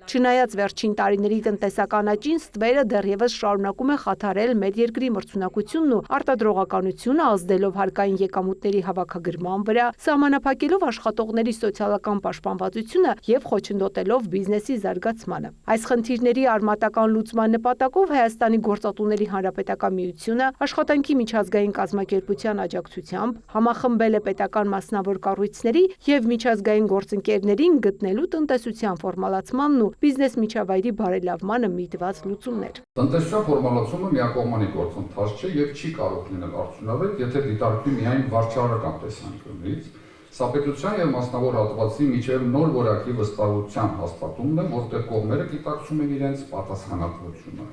Չնայած վերջին տարիների տնտեսական աճին, ստվերը դեռևս շարունակում է խաթարել մեր երկրի մրցունակությունն ու արտադրողականությունը, ազդելով հարկային եկամուտների հավաքագրման վրա, սահմանափակելով աշխատողների սոցիալական պաշտպանվածությունը և խոչընդոտելով բիզնեսի զարգացմանը։ Այս խնդիրների արմատական լուծման նպատակով Հայաստանի գործատուների հանրապետական միությունը աշխատանքի միջազգային կազմակերպության աջակցությամբ համախմբել է պետական մասնավոր կառույցների և միջազգային գործընկերներին գտնելու տնտեսության ֆորմալացմանն ու բիզնես միջավայրի բարելավմանը միտված լուծումներ։ Տնտեսության ֆորմալացումը միակողմանի գործընթաց չէ և չի կարող լինել արդյունավետ, եթե դիտարկվի միայն վարչարարական տեսանկյունից։ Սա պետության և մասնավոր հատվածի միջև նոր որակի վստահության հաստատումն է, որտեղ կողմերը գիտակցում են իրենց պատասխանատվությունը։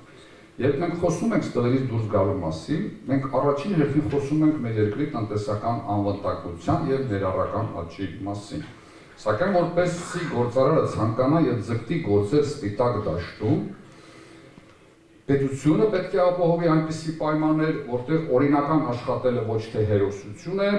Երբ մենք խոսում ենք ստվերից դուրս գալու մասին, մենք առաջին հերթին խոսում ենք մեր երկրի տնտեսական անվտանգության և ներառական աճի մասին։ Սակայն որպեսզի գործարարը ցանկանա և ձգտի գործել սպիտակ դաշտում, պետությունը պետք է ապահովի այնպիսի պայմաններ, որտեղ օրինական աշխատելը ոչ թե հերոսություն է,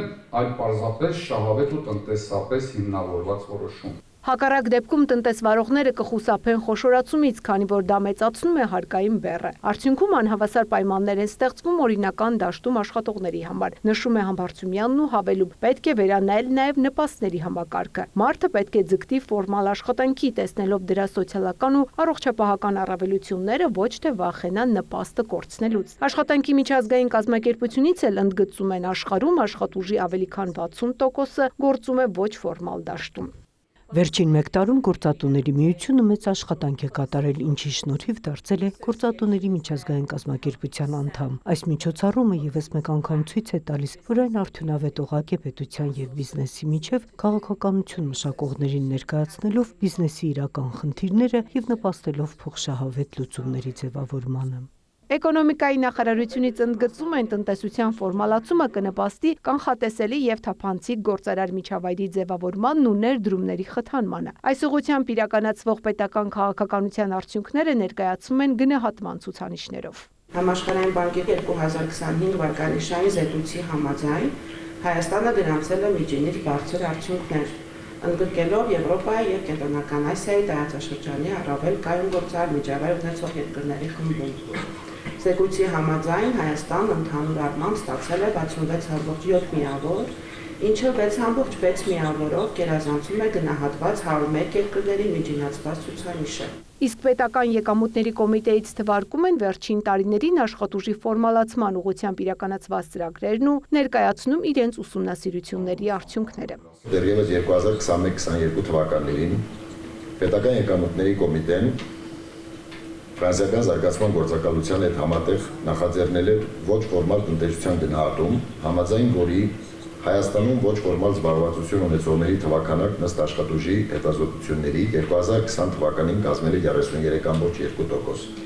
այլ պարզապես շահավետ ու տնտեսապես հիմնավորված որոշում։ Հակառակ դեպքում տնտեսվարողները կխուսափեն խոշորացումից, քանի որ դա մեծացնում է հարկային բեռը։ Արդյունքում անհավասար պայմաններ են ստեղծվում օրինական դաշտում աշխատողների համար, նշում է Համբարձումյանն ու հավելում, պետք է վերանայել նաև նպաստների համակարգը։ Մարդը պետք է ձգտի ֆորմալ աշխատանքի, տեսնելով դրա սոցիալական ու առողջապահական առավելությունները, ոչ թե վախենա նպաստը կորցնելուց։ Աշխատանքի միջազգային կազմակերպությունից էլ ընդգծում են, աշխարհում աշխատուժի ավելի քան 60%-ը գործում է ոչ ֆորմալ դաշտում։ Վերջին մեկ տարում գործատուների միությունը մեծ աշխատանք է կատարել, ինչի շնորհիվ դարձել է գործատուների միջազգային կազմակերպության անդամ։ Այս միջոցառումը ևս մեկ անգամ ցույց է տալիս, որ այն արդյունավետ օղակ է պետության և բիզնեսի միջև քաղաքականություն մշակողներին ներկայացնելով բիզնեսի իրական խնդիրները և նպաստելով փոխշահավետ լուծումների ձևավորմանը։ Էկոնոմիկայի նախարարությունից ընդգծում են, տնտեսության ֆորմալացումը կնպաստի կանխատեսելի և թափանցիկ գործարար միջավայրի ձևավորմանն ու ներդրումների խթանմանը։ Այս ուղղությամբ իրականացվող պետական քաղաքականության արդյունքները ներկայացվում են գնահատման ցուցանիշներով։ Համաշխարհային բանկի 2025 վարկանիշային զեկույցի համաձայն Հայաստանը գրանցել է միջինից բարձր արդյունքներ, ընդգրկելով Եվրոպայի և Կենտրոնական Ասիայի տարածաշրջանի առավել կայուն գործարար միջավայր ունեցող երկրների խմբում։ Զեկույցի համաձայն Հայաստանը ընդհանուր առմամբ ստացել է 66.7 միավոր, ինչը 6.6 միավորով գերազանցում է գնահատված 101 երկրների միջինացված ցուցանիշը։ Իսկ պետական եկամուտների կոմիտեից թվարկում են վերջին տարիներին աշխատուժի ֆորմալացման ուղղությամբ իրականացված ծրագրերն ու ներկայացնում իրենց ուսումնասիրությունների արդյունքները։ Դեռևս 2021-22 թվականներին պետական եկամուտների կոմիտեն ֆրանսիական զարգացման գործակալության հետ համատեղ նախաձեռնել է ոչ ֆորմալ տնտեսության գնահատում, համաձայն որի Հայաստանում ոչ ֆորմալ զբաղվածություն ունեցողների թվաքանակն ըստ աշխատուժի հետազոտությունների 2020 թվականին կազմել է 33.2%,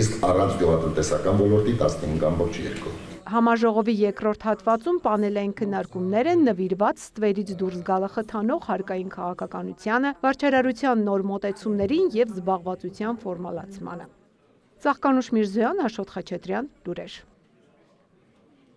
իսկ առանց գյուղատնտեսական ոլորտի 15.2%։ Համաժողովի երկրորդ հատվածում պանելային քննարկումներ են նվիրված ստվերից դուրս գալը խթանող հարկային քաղաքականությանը, վարչարարության նոր մոտեցումներին և զբաղվածության ֆորմալացմանը։ Ծաղկանուշ Միրզոյան, Աշոտ Խաչատրյան, լուրեր։